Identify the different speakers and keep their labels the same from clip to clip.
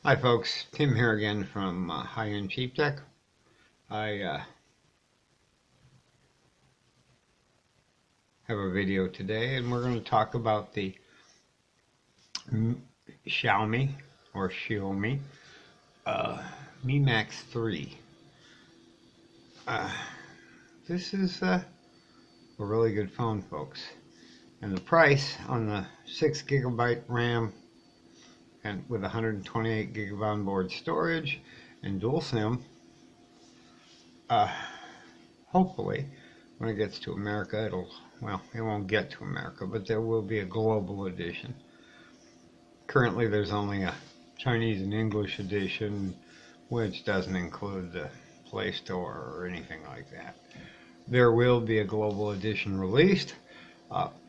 Speaker 1: Hi folks, Tim here again from High-End Cheap Tech. I have a video today and we're going to talk about the Xiaomi Mi Max 3. This is a really good phone, folks. And the price on the 6GB RAM and with 128 gig of onboard storage and dual SIM, hopefully when it gets to America, it won't get to America, but there will be a global edition. Currently there's only a Chinese and English edition, which doesn't include the Play Store or anything like that. There will be a global edition released.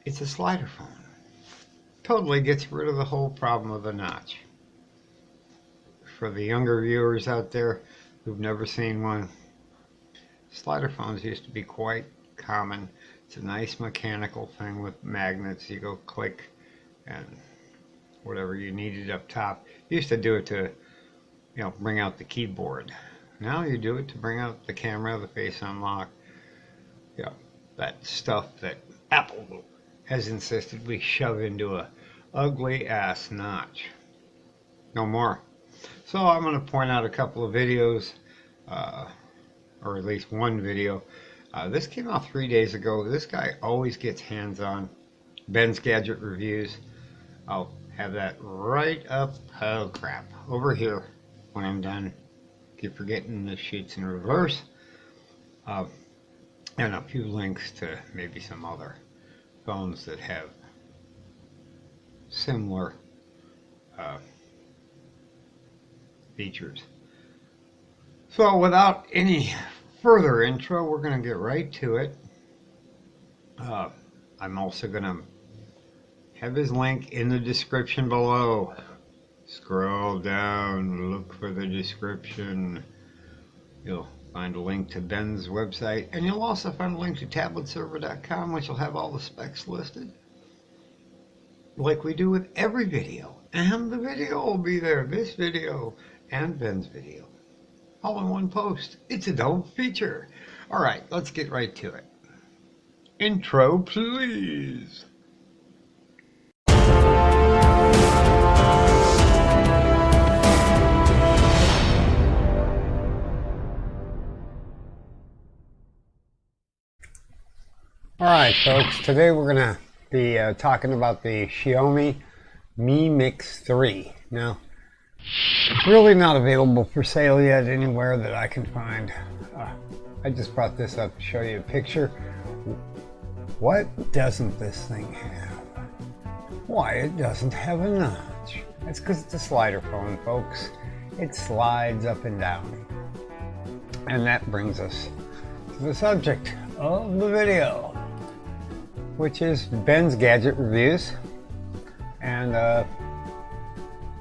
Speaker 1: It's a slider phone. Totally gets rid of the whole problem of the notch. For the younger viewers out there who've never seen one, slider phones used to be quite common. It's a nice mechanical thing with magnets. You go click and whatever you needed up top. You used to do it to, bring out the keyboard. Now you do it to bring out the camera, the face unlock. That stuff that Apple has insisted we shove into a ugly ass notch. No more. So I'm going to point out a couple of videos, or at least one video. This came out 3 days ago. This guy always gets hands-on. Ben's Gadget Reviews. I'll have that right up, oh crap, over here when I'm done. Keep forgetting the sheets in reverse. And a few links to maybe some other phones that have similar features. So without any further intro, we're going to get right to it. I'm also going to have his link in the description below. Scroll down, look for the description. You'll find a link to Ben's website, and you'll also find a link to tabletserver.com, which will have all the specs listed, like we do with every video. And the video will be there, this video and Ben's video, all in one post. It's a dope feature. All right, let's get right to it. Intro, please. Alright folks, today we're going to be talking about the Xiaomi Mi Mix 3. Now, it's really not available for sale yet anywhere that I can find. I just brought this up to show you a picture. What doesn't this thing have? Why, it doesn't have a notch. That's because it's a slider phone, folks. It slides up and down. And that brings us to the subject of the video, which is Ben's Gadget Reviews. And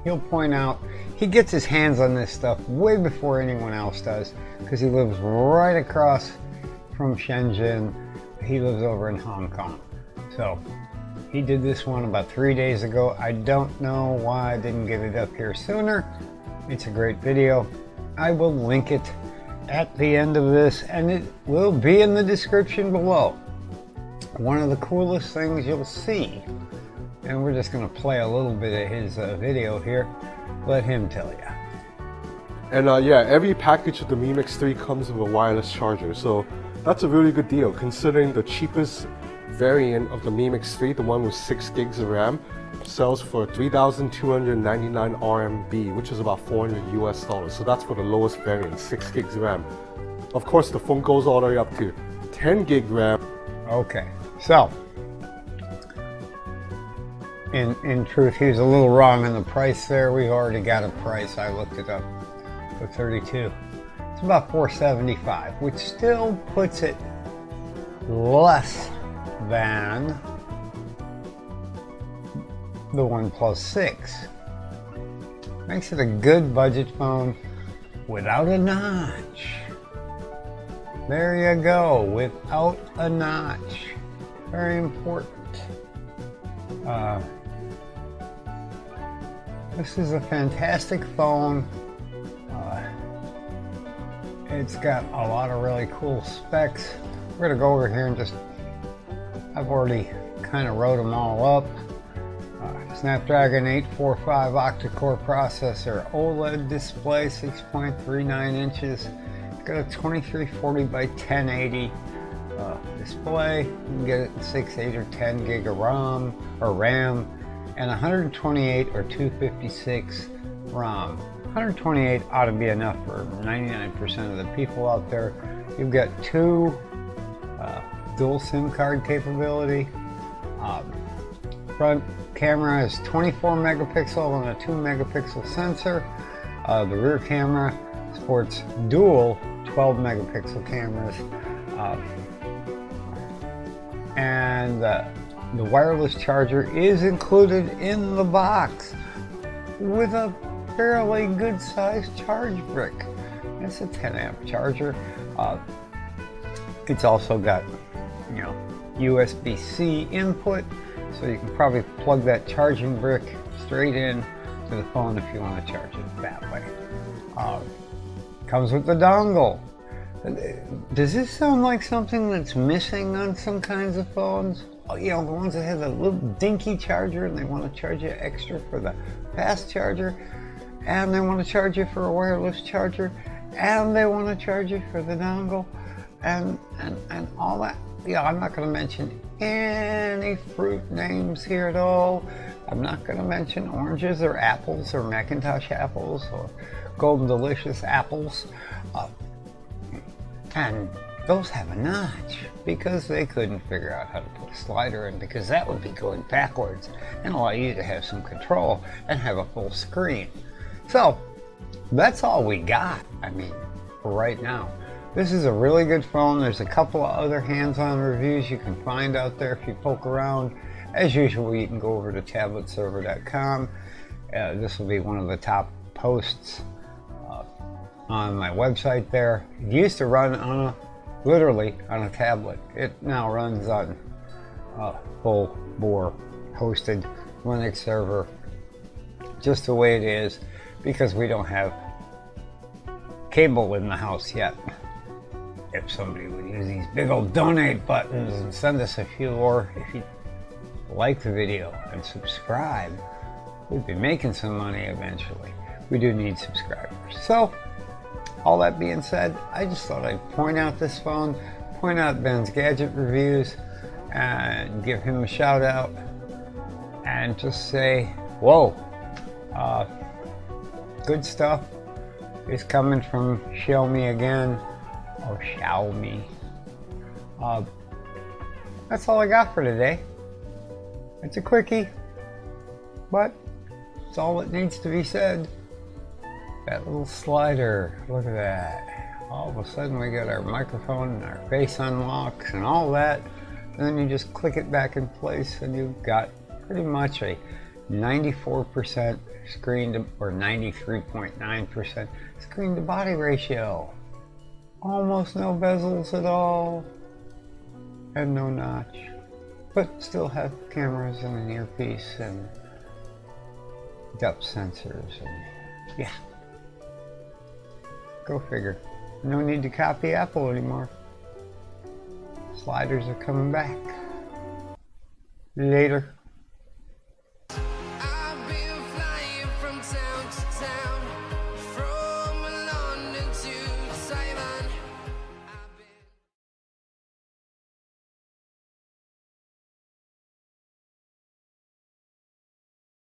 Speaker 1: he'll point out, he gets his hands on this stuff way before anyone else does, because he lives right across from Shenzhen. He lives over in Hong Kong. So he did this one about 3 days ago. I don't know why I didn't get it up here sooner. It's a great video. I will link it at the end of this, and it will be in the description below. One of the coolest things you'll see, and we're just going to play a little bit of his video here. Let him tell you.
Speaker 2: And yeah, every package of the Mi Mix 3 comes with a wireless charger, so that's a really good deal considering the cheapest variant of the Mi Mix 3, the one with 6 gigs of RAM, sells for 3,299 RMB, which is about $400 US. So that's for the lowest variant, 6 gigs of RAM. Of course, the phone goes all the way up to 10 gig RAM.
Speaker 1: Okay, so in truth, he was a little wrong on the price there. We've already got a price. I looked it up for 32. It's about $475, which still puts it less than the OnePlus 6. Makes it a good budget phone without a notch. There you go, without a notch. Very important. This is a fantastic phone. It's got a lot of really cool specs. We're gonna go over here and I've already kind of wrote them all up. Snapdragon 845 Octa-Core processor, OLED display, 6.39 inches. It's got a 2340 by 1080 display. You can get it in 6, 8, or 10 gig of RAM, and 128 or 256 ROM. 128 ought to be enough for 99% of the people out there. You've got two dual SIM card capability. Front camera is 24 megapixel and a 2 megapixel sensor. The rear camera supports dual 12 megapixel cameras. And the wireless charger is included in the box with a fairly good sized charge brick. It's a 10 amp charger. It's also got, USB-C input, so you can probably plug that charging brick straight in to the phone if you want to charge it that way. Comes with the dongle. Does this sound like something that's missing on some kinds of phones? The ones that have a little dinky charger and they want to charge you extra for the fast charger, and they want to charge you for a wireless charger, and they want to charge you for the dongle, and all that. I'm not going to mention any fruit names here at all. I'm not going to mention oranges or apples or Macintosh apples or Golden Delicious apples. And those have a notch because they couldn't figure out how to put a slider in, because that would be going backwards and allow you to have some control and have a full screen. So that's all we got, for right now. This is a really good phone. There's a couple of other hands-on reviews you can find out there if you poke around. As usual, you can go over to tabletserver.com. This will be one of the top posts on my website there. It used to run literally on a tablet. It now runs on a full bore hosted Linux server, just the way it is, because we don't have cable in the house yet. If somebody would use these big old donate buttons and send us a few, or if you like the video and subscribe, we'd be making some money eventually. We do need subscribers. So, all that being said, I just thought I'd point out this phone, point out Ben's gadget reviews, and give him a shout out, and just say, whoa, good stuff is coming from Xiaomi again, or Xiaomi. That's all I got for today. It's a quickie, but it's all that needs to be said. That little slider, look at that. All of a sudden we got our microphone and our face unlocks and all that. And then you just click it back in place and you've got pretty much a 94% screen to, or 93.9% screen to body ratio. Almost no bezels at all. And no notch. But still have cameras and an earpiece and depth sensors and yeah. Go figure. No need to copy Apple anymore. Sliders are coming back. Later.